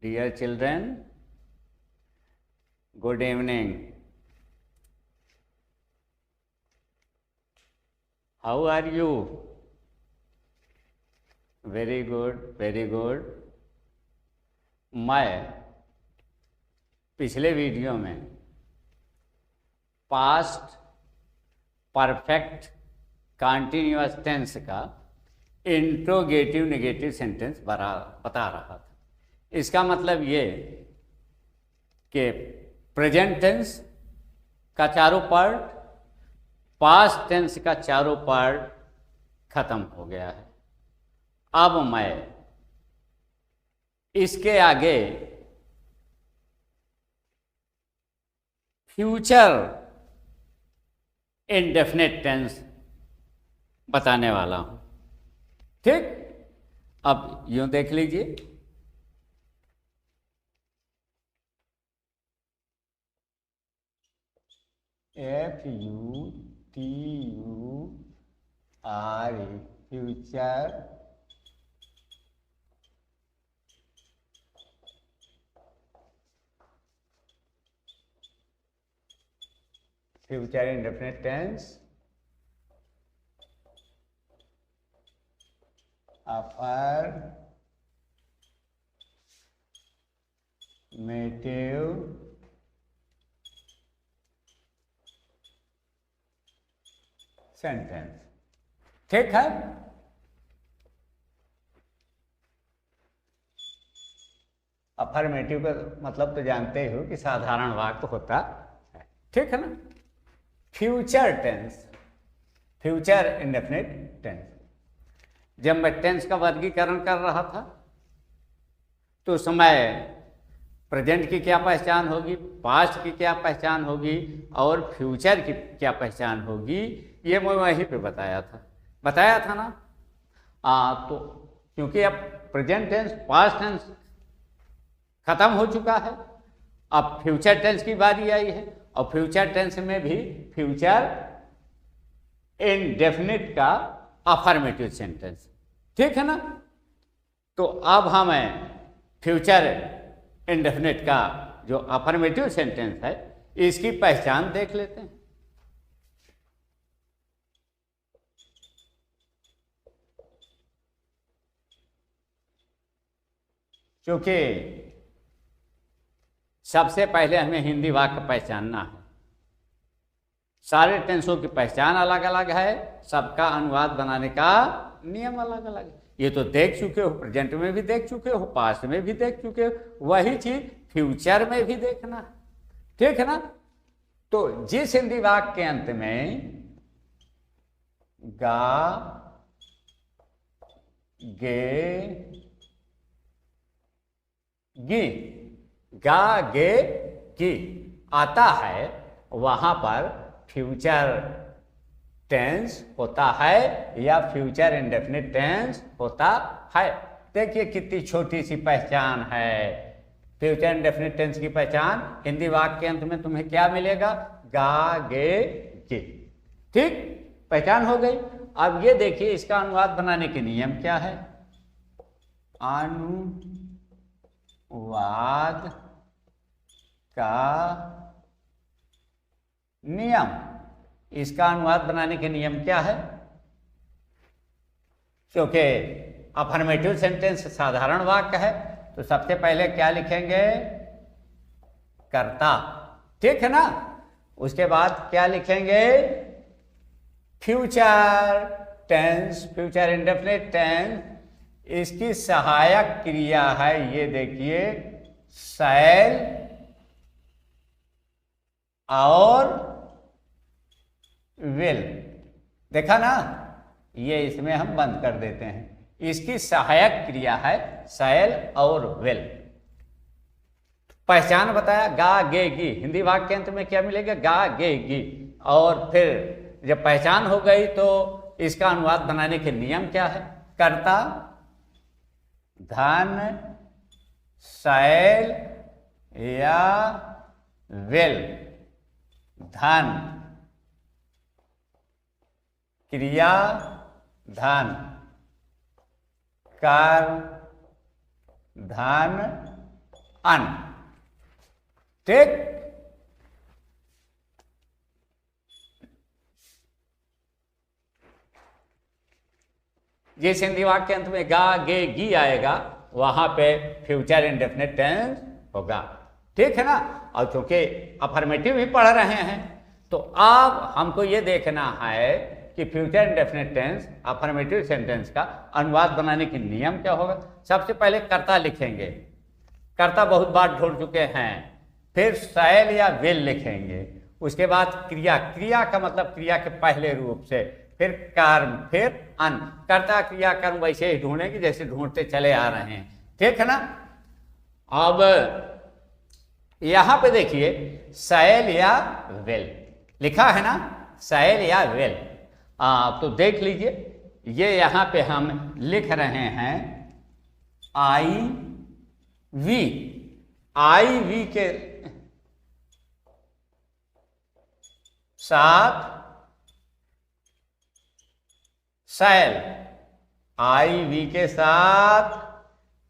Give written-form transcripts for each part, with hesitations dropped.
Dear children, good evening. How are you? Very good, very good. मैं पिछले video में past perfect continuous tense का interrogative negative sentence बता रहा था। इसका मतलब ये कि प्रेजेंट टेंस का चारों पार्ट, पास्ट टेंस का चारों पार्ट खत्म हो गया है। अब मैं इसके आगे फ्यूचर इंडेफिनिट टेंस बताने वाला हूं। ठीक, अब यूं देख लीजिए। FUTURE future future indefinite tense affirmative sentence. ठीक है, अफर्मेटिव का मतलब तो जानते हो कि साधारण वाक्य होता है। ठीक है ना। Future tense, future indefinite tense. जब मैं टेंस का वर्गीकरण कर रहा था तो उस समय प्रेजेंट की क्या पहचान होगी, पास्ट की क्या पहचान होगी और फ्यूचर की क्या पहचान होगी, ये मैं वहीं पे बताया था ना। तो क्योंकि अब प्रेजेंट टेंस पास्ट टेंस खत्म हो चुका है, अब फ्यूचर टेंस की बारी आई है और फ्यूचर टेंस में भी फ्यूचर इंडेफिनिट का अफर्मेटिव सेंटेंस। ठीक है ना। तो अब हमें फ्यूचर इंडेफिनिट का जो अफर्मेटिव सेंटेंस है इसकी पहचान देख लेते हैं। क्योंकि सबसे पहले हमें हिंदी वाक्य पहचानना है। सारे टेंसों की पहचान अलग अलग है, सबका अनुवाद बनाने का नियम अलग अलग है। ये तो देख चुके हो, प्रेजेंट में भी देख चुके हो, पास्ट में भी देख चुके हो, वही चीज फ्यूचर में भी देखना है। ठीक है ना। तो जिस हिंदी वाक्य के अंत में गा, गे, गी, गा, गे, गी आता है वहां पर फ्यूचर टेंस होता है या फ्यूचर इंडेफिनिट टेंस होता है। देखिए कितनी छोटी सी पहचान है। फ्यूचर इंडेफिनिट टेंस की पहचान हिंदी वाक्य के अंत में तुम्हें क्या मिलेगा, गा, गे, गे। ठीक, पहचान हो गई। अब ये देखिए इसका अनुवाद बनाने के नियम क्या है। अनुवाद का नियम, इसका अनुवाद बनाने के नियम क्या है। क्योंकि अफर्मेटिव सेंटेंस साधारण वाक्य है तो सबसे पहले क्या लिखेंगे, कर्ता। ठीक है ना। उसके बाद क्या लिखेंगे, future tense, future indefinite tense. इसकी सहायक क्रिया है, ये देखिए, शैल और विल। देखा ना, ये इसमें हम बंद कर देते हैं। इसकी सहायक क्रिया है शैल और विल। पहचान बताया, गा, गे, गी। हिंदी वाक्य के अंत में क्या मिलेगा, गा, गे, गी। और फिर जब पहचान हो गई तो इसका अनुवाद बनाने के नियम क्या है, कर्ता, धन, शैल या विल। धन, क्रिया धन, कर, धन, अन। ठीक, जिस हिंदी वाक्य के अंत में गा गे गी आएगा वहां पे फ्यूचर इंडेफिनिट टेंस होगा। ठीक है ना। और चूंकि अफर्मेटिव भी पढ़ रहे हैं तो अब हमको ये देखना है कि future indefinite tense affirmative sentence का अनुवाद बनाने के नियम क्या होगा। सबसे पहले कर्ता लिखेंगे, कर्ता बहुत बार ढूंढ चुके हैं। फिर शैल या विल लिखेंगे। उसके बाद क्रिया, क्रिया का मतलब क्रिया के पहले रूप से, फिर कर्म, फिर अन। कर्ता क्रिया कर्म वैसे ही ढूंढेंगे जैसे ढूंढते चले आ रहे हैं। ठीक है ना। अब यहां पे देखिए शैल या विल लिखा है ना, शैल या विल। तो देख लीजिए, ये यहां पे हम लिख रहे हैं आई वी। आई वी के साथ शैल, आई वी के साथ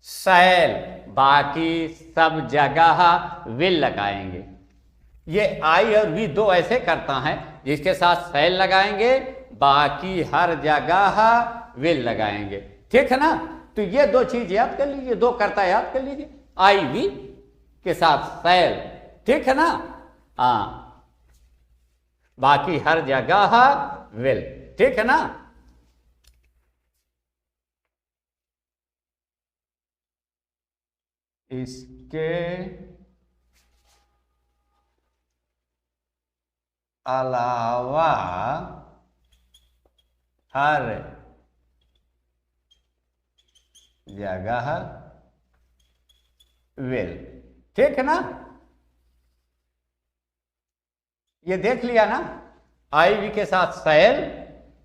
शैल, बाकी सब जगह विल लगाएंगे। ये आई और वी दो ऐसे करता है जिसके साथ शैल लगाएंगे, बाकी हर जगह विल लगाएंगे। ठीक है ना। तो ये दो चीज याद कर लीजिए, दो कर्ता याद कर लीजिए, आई वी के साथ शैल। ठीक है ना। बाकी हर जगह विल। ठीक है ना। इसके अलावा हर जगह विल। ठीक है ना। ये देख लिया ना, आई वी के साथ शैल,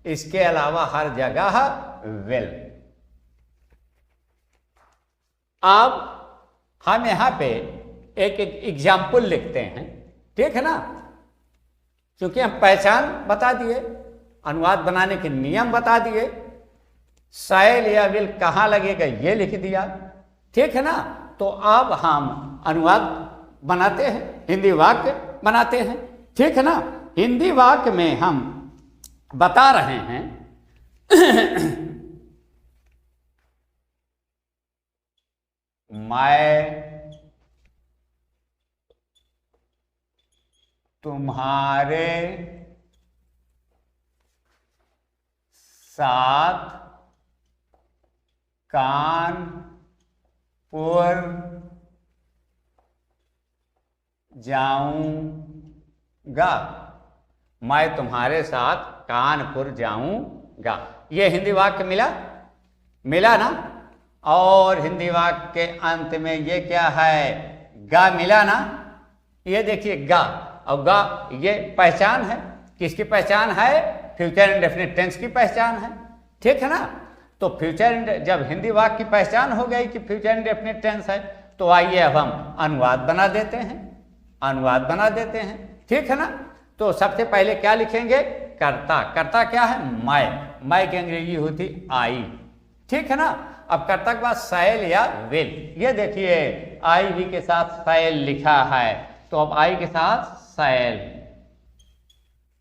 इसके अलावा हर जगह विल। अब हम यहां पे एक एग्जाम्पल लिखते हैं। ठीक है ना। क्योंकि हम पहचान बता दिए, अनुवाद बनाने के नियम बता दिए, शैल या विल कहां लगेगा ये लिख दिया। ठीक है ना। तो अब हम अनुवाद बनाते हैं, हिंदी वाक्य बनाते हैं। ठीक है ना। हिंदी वाक्य में हम बता रहे हैं मैं तुम्हारे साथ कानपुर जाऊंगा। मैं तुम्हारे साथ कानपुर जाऊंगा। ये हिंदी वाक्य मिला, मिला ना। और हिंदी वाक्य के अंत में ये क्या है, गा मिला ना। ये देखिए गा, और गा ये पहचान है। किसकी पहचान है, फ्यूचर इंडेफिनिट टेंस की पहचान है। ठीक है ना। तो फ्यूचर, जब हिंदी वाक्य की पहचान हो गई कि फ्यूचर इंडेफिनिट टेंस है, तो आइए अब हम अनुवाद बना देते हैं, अनुवाद बना देते हैं। ठीक है ना। तो सबसे पहले क्या लिखेंगे, कर्ता। कर्ता क्या है, मैं की अंग्रेजी होती आई। ठीक है ना। अब कर्ता के बाद शैल या विल। ये देखिए आई वी के साथ शैल लिखा है, तो अब आई के साथ शैल।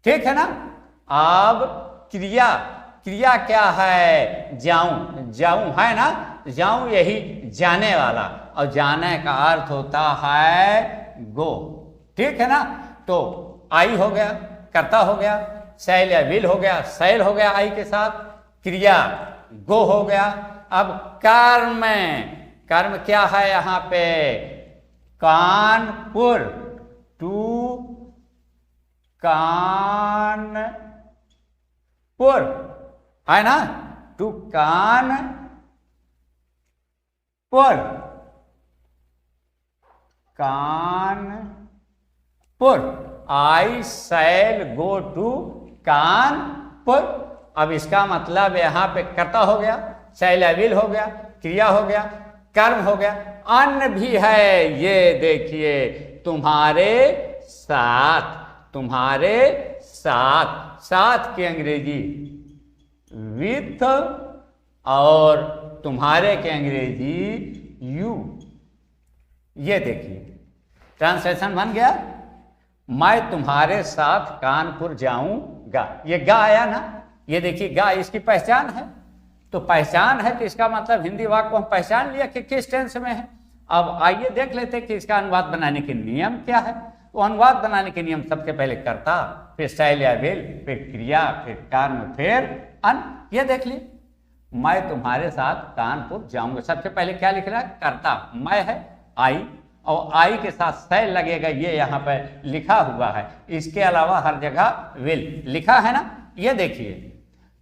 ठीक है ना। अब क्रिया, क्रिया क्या है, जाऊं। जाऊं है ना, जाऊं यही जाने वाला, और जाने का अर्थ होता है गो। ठीक है ना। तो आई हो गया, कर्ता हो गया, शैल या विल हो गया, शैल हो गया आई के साथ, क्रिया गो हो गया। अब कर्म, कर्म क्या है यहां पे, कानपुर, टू कानपुर है ना, to Kanpur, Kanpur. I shall go to Kanpur. अब इसका मतलब यहां पे कर्ता हो गया, शैल या विल हो गया, क्रिया हो गया, कर्म हो गया, अन्न भी है। ये देखिए तुम्हारे साथ, तुम्हारे साथ, साथ की अंग्रेजी विथ, और तुम्हारे की अंग्रेजी यू। ये देखिए ट्रांसलेशन बन गया, मैं तुम्हारे साथ कानपुर जाऊंगा। ये गा आया ना, ये देखिए गा इसकी पहचान है, तो पहचान है तो इसका मतलब हिंदी वाक्य को हम पहचान लिया कि किस टेंस में है। अब आइए देख लेते हैं कि इसका अनुवाद बनाने के नियम क्या है। तो अनुवाद बनाने के नियम सबसे पहले कर्ता, फिर शैल या विल, फिर क्रिया, फिर कर्म, फिर अन। ये देख लिए, मैं तुम्हारे साथ कानपुर जाऊंगा। सबसे पहले क्या लिख रहा है? कर्ता मैं है आई, और आई के साथ शैल लगेगा, ये यहाँ पर लिखा हुआ है। इसके अलावा हर जगह विल लिखा है ना। ये देखिए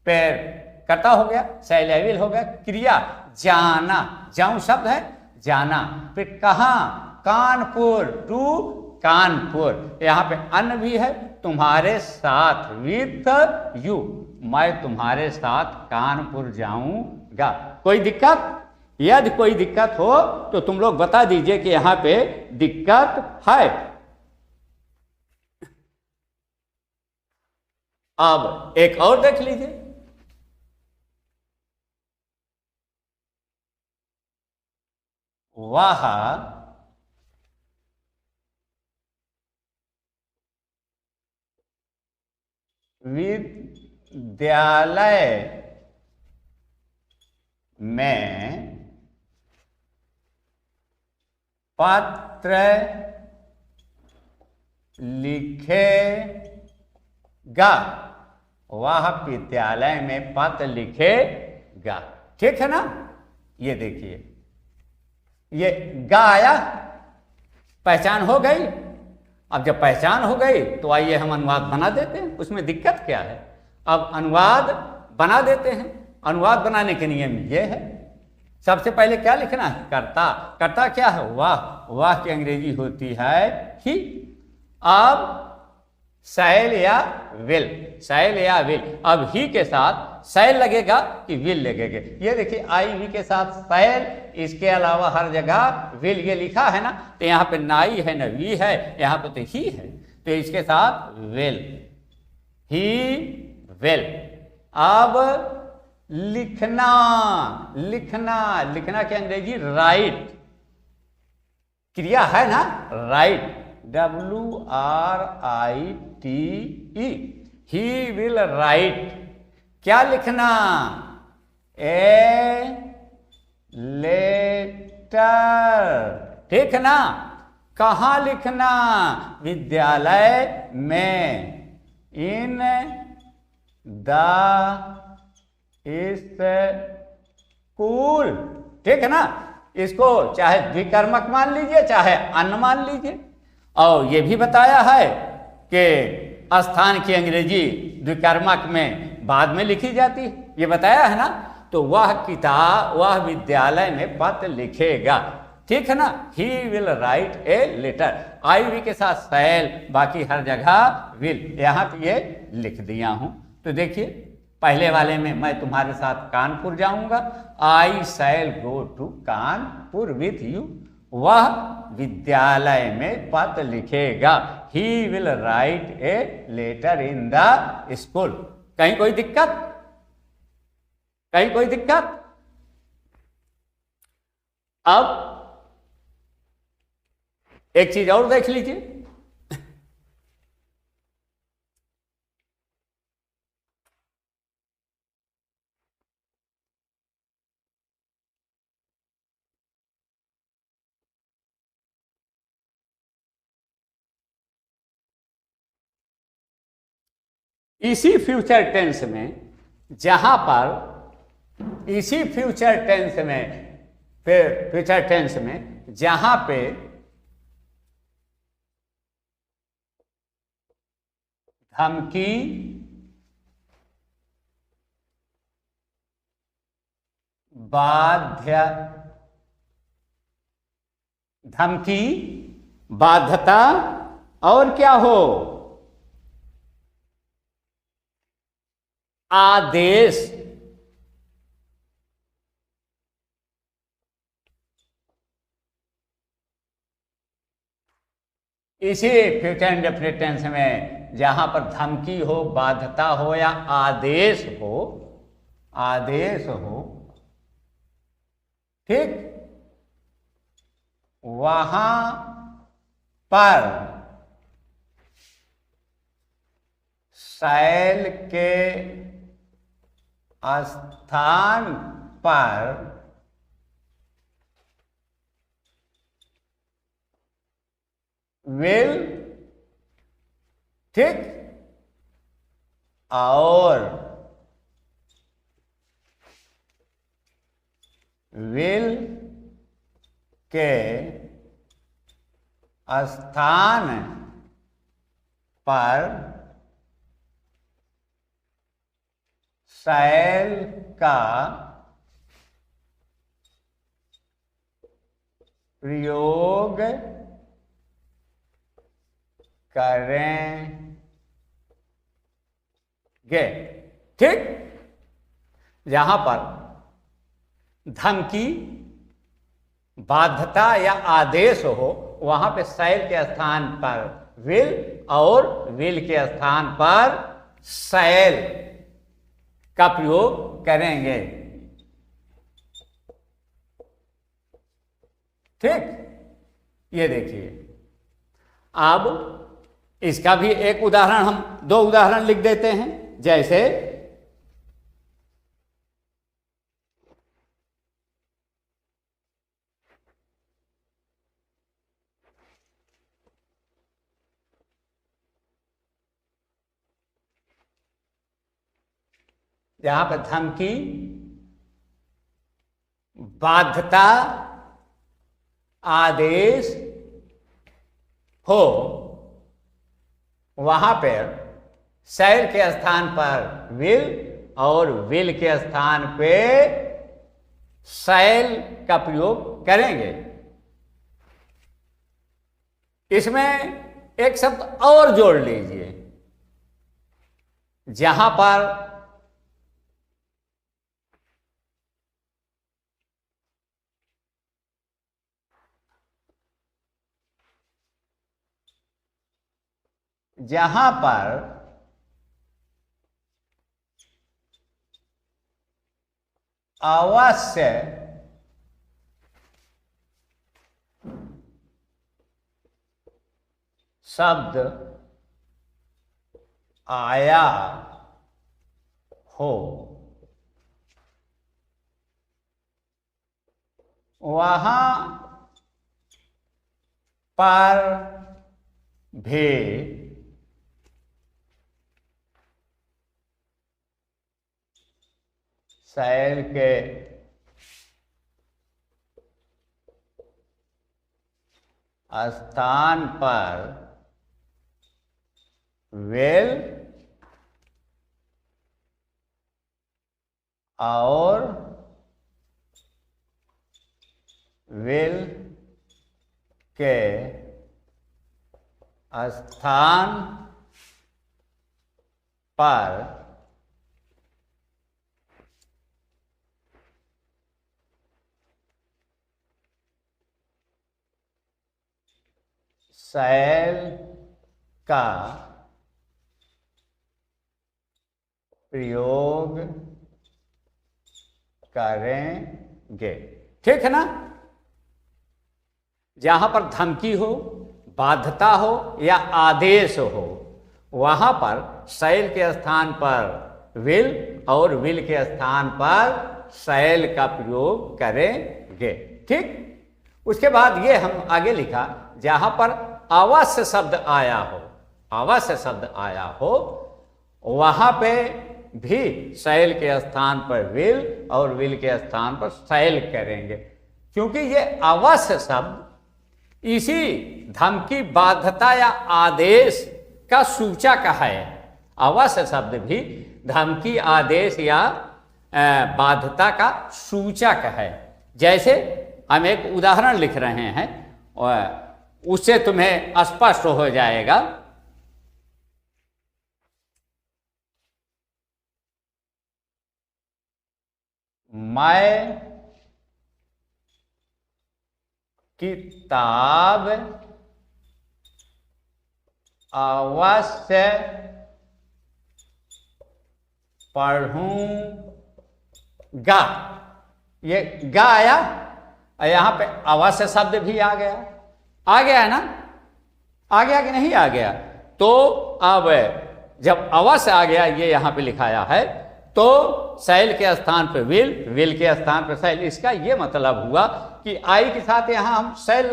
फिर कर्ता हो गया, शैल या विल हो गया, क्रिया जाना, जाऊं शब्द है जाना, फिर कहाँ? कानपुर, टू कानपुर। यहाँ पे अन भी है, तुम्हारे साथ, विथ यू, मैं तुम्हारे साथ कानपुर जाऊंगा। कोई दिक्कत? यदि कोई दिक्कत हो तो तुम लोग बता दीजिए कि यहां पे दिक्कत है। अब एक और देख लीजिए, वह विद्यालय में पत्र लिखेगा। वह विद्यालय में पत्र लिखेगा। ठीक है ना। ये देखिए ये गा आया, पहचान हो गई। अब जब पहचान हो गई तो आइए हम अनुवाद बना देते हैं, उसमें दिक्कत क्या है। अब अनुवाद बना देते हैं। अनुवाद बनाने के नियम ये है, सबसे पहले क्या लिखना है? कर्ता। कर्ता क्या है? वाह। वाह की अंग्रेजी होती है ही। अब शैल या विल, शैल या विल, अब ही के साथ शैल लगेगा कि विल लगेगा? ये देखिए आई वी के साथ शैल, इसके अलावा हर जगह विल, ये लिखा है ना। तो यहाँ पे नाई है ना वी है, यहाँ पे तो ही है, तो इसके साथ विल, ही विल। अब लिखना, लिखना, लिखना की अंग्रेजी राइट, क्रिया है ना write, WRITE, he will write. क्या लिखना? A letter. ठीक है ना। कहाँ लिखना? विद्यालय में, इन द स्कूल। ठीक है ना। इसको चाहे द्विकर्मक मान लीजिए चाहे अन मान लीजिए। और ये भी बताया है कि स्थान की अंग्रेजी द्विकर्मक में बाद में लिखी जाती है, ये बताया है ना। तो वह किताब, वह विद्यालय में पत्र लिखेगा। ठीक है ना। He will write a letter, I we के साथ शैल, बाकी हर जगह विल, यहाँ पे ये लिख दिया हूं। तो देखिए पहले वाले में मैं तुम्हारे साथ कानपुर जाऊंगा, I shall go to Kanpur with you. वह विद्यालय में पत्र लिखेगा, he will write a letter in the school. कहीं कोई दिक्कत? कहीं कोई दिक्कत? अब एक चीज और देख लीजिए, इसी फ्यूचर टेंस में, जहां पर इसी फ्यूचर टेंस में, फिर फ्यूचर टेंस में जहां पे धमकी, धमकी, बाध्यता और क्या हो? आदेश। इसी फ्यूचर इंडेफिनिट टेंस में जहां पर धमकी हो, बाध्यता हो या आदेश हो, आदेश हो, ठीक, वहां पर शैल के स्थान पर विल, ठीक, और विल के स्थान पर शैल का प्रयोग करेंगे। ठीक, जहां पर धमकी, बाध्यता या आदेश हो वहां पे शैल के स्थान पर विल और विल के स्थान पर शैल का प्रयोग करेंगे। ठीक, ये देखिए। अब इसका भी एक उदाहरण, हम दो उदाहरण लिख देते हैं। जैसे यहां पर धमकी, बाध्यता, आदेश हो, वहां पर शैल के स्थान पर विल और विल के स्थान पे शैल का प्रयोग करेंगे। इसमें एक शब्द और जोड़ लीजिए, जहां पर जहां पर अवश्य शब्द आया हो, वहां पर भी शैल के स्थान पर विल और विल के स्थान पर शैल का प्रयोग करेंगे। ठीक है ना? जहां पर धमकी हो, बाध्यता हो या आदेश हो, वहां पर शैल के स्थान पर विल और विल के स्थान पर शैल का प्रयोग करेंगे। ठीक, उसके बाद ये हम आगे लिखा, जहां पर अवश्य शब्द आया हो, अवश्य शब्द आया हो, वहां पे भी शैल के स्थान पर विल और विल के स्थान पर शैल करेंगे, क्योंकि ये अवश्य शब्द इसी धमकी, बाध्यता या आदेश का सूचक है। अवश्य शब्द भी धमकी, आदेश या बाध्यता का सूचक है। जैसे हम एक उदाहरण लिख रहे हैं और उससे तुम्हें स्पष्ट हो जाएगा। मैं किताब अवश्य पढ़ूंगा। ये गा आया, और यहां पे अवश्य शब्द भी आ गया है ना, आ गया कि नहीं आ गया। तो अब जब अवश्य आ गया, ये यहां पे लिखाया है, तो शैल के स्थान पे विल के स्थान पे शैल। इसका ये मतलब हुआ कि आई के साथ यहां हम शैल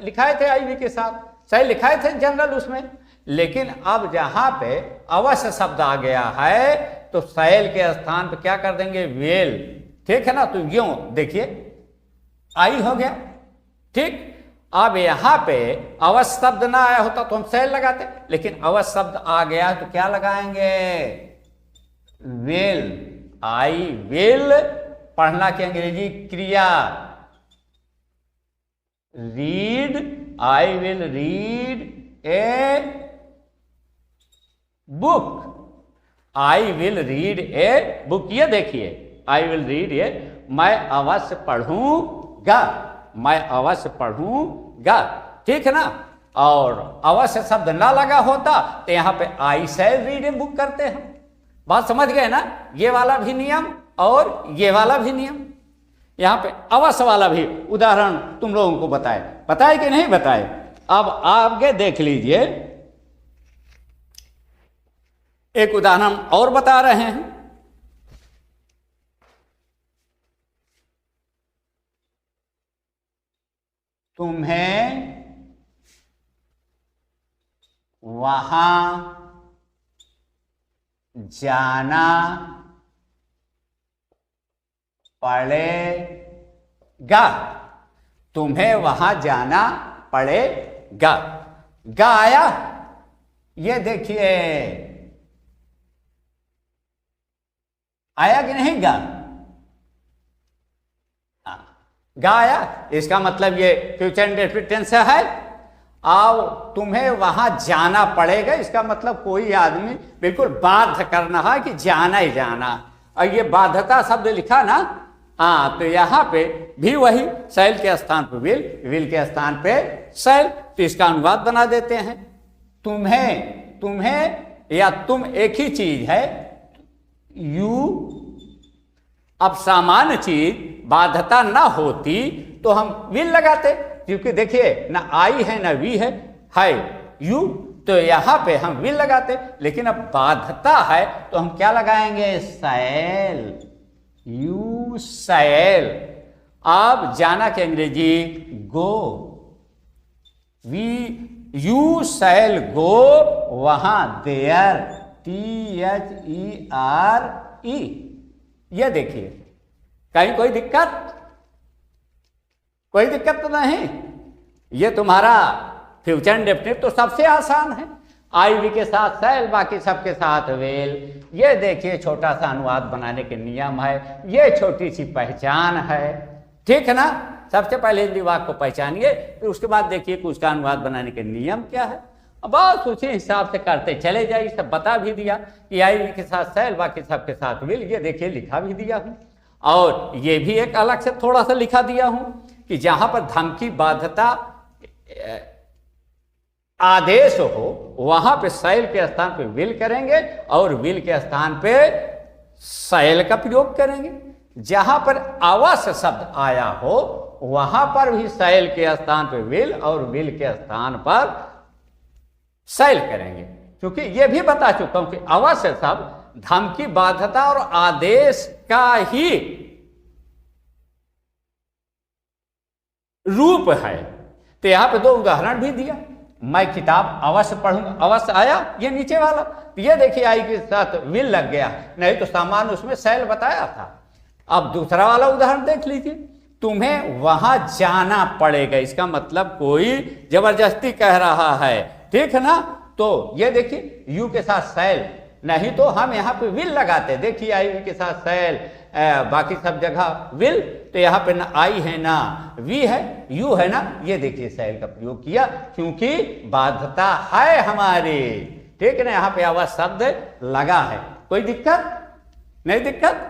लिखाए थे, आई वी के साथ शैल लिखाए थे जनरल उसमें, लेकिन अब जहां पे अवश्य शब्द आ गया है तो शैल के स्थान पे क्या कर देंगे, विल। ठीक है ना, तो यूं देखिए आई हो गया। ठीक, अब यहां पे अवश्य शब्द ना आया होता तो हम शैल लगाते, लेकिन अवश्य शब्द आ गया तो क्या लगाएंगे, विल। आई विल पढ़ना की अंग्रेजी क्रिया, read, I will read a book, I will read a book. ये देखिए आई विल रीड ए, मैं अवश्य पढ़ूंगा, मैं अवश्य पढ़ूंगा। ठीक है ना, और अवश्य शब्द ना लगा होता तो यहां पे आई शैल रीड ए बुक करते हैं। बात समझ गए ना, ये वाला भी नियम और ये वाला भी नियम। यहां पे अवश्य वाला भी उदाहरण तुम लोगों को बताए कि नहीं बताए। अब आगे देख लीजिए, एक उदाहरण और बता रहे हैं। तुम्हें वहां जाना पड़ेगा, तुम्हें वहां जाना पड़ेगा। गा आया, ये देखिए आया कि नहीं गा, गा आया। इसका मतलब ये फ्यूचर इंडेफिनिट टेंस है। आओ तुम्हें वहां जाना पड़ेगा, इसका मतलब कोई आदमी बिल्कुल बाध्य करना है कि जाना ही जाना। और ये बाध्यता शब्द लिखा ना, हाँ, तो यहां पे भी वही शैल के स्थान पे विल के स्थान पे शैल। तो इसका अनुवाद बना देते हैं, तुम्हें या तुम एक ही चीज है, यू। अब सामान्य चीज बाध्यता ना होती तो हम विल लगाते, क्योंकि देखिए ना आई है ना वी है यू, तो यहां पे हम विल लगाते। लेकिन अब बाध्यता है तो हम क्या लगाएंगे, शैल, यू शैल। अब जाना के अंग्रेजी गो, यू शैल गो वहां, देयर, THERE। ये देखिए, कहीं कोई दिक्कत तो नहीं। ये तुम्हारा फ्यूचर इंडेफिनिट तो सबसे आसान है, आई वी के साथ शैल, बाकी सबके साथ विल। ये देखिए छोटा सा अनुवाद बनाने के नियम है, ये छोटी सी पहचान है। ठीक है ना, सबसे पहले हिंदी वाक्य को पहचानिए, फिर उसके बाद देखिए कि उसका अनुवाद बनाने के नियम क्या है। अब बस उसी हिसाब से करते चले जाइए। सब बता भी दिया कि आई वी के साथ शैल, बाकी सबके साथ विल। ये देखिए लिखा भी दिया हूं, और ये भी एक अलग से थोड़ा सा लिखा दिया हूं कि जहां पर धमकी, बाध्यता, आदेश हो, वहां पे शैल के स्थान पे विल करेंगे और विल के स्थान पे शैल का प्रयोग करेंगे। जहां पर अवश्य शब्द आया हो वहां पर भी शैल के स्थान पे विल और विल के स्थान पर शैल करेंगे। क्योंकि यह भी बता चुका हूं कि अवश्य शब्द धमकी, बाध्यता और आदेश का ही रूप है। तो यहां पे दो उदाहरण भी दिया, मैं किताब अवश्य पढ़ूंगा, अवश्य आया ये नीचे वाला, तो ये देखिए आई के साथ विल लग गया, नहीं तो सामान्य उसमें शैल बताया था। अब दूसरा वाला उदाहरण देख लीजिए, तुम्हें वहां जाना पड़ेगा, इसका मतलब कोई जबरदस्ती कह रहा है। ठीक है ना, तो ये देखिए यू के साथ शैल, नहीं तो हम यहाँ पे विल लगाते। देखिए आई के साथ शैल, बाकी सब जगह विल, तो यहाँ पे ना आई है ना वी है, यू है ना, ये देखिए शैल का प्रयोग किया क्योंकि बाध्यता है हमारी। ठीक है ना, यहाँ पे अवश्य शब्द लगा है। कोई दिक्कत नहीं, दिक्कत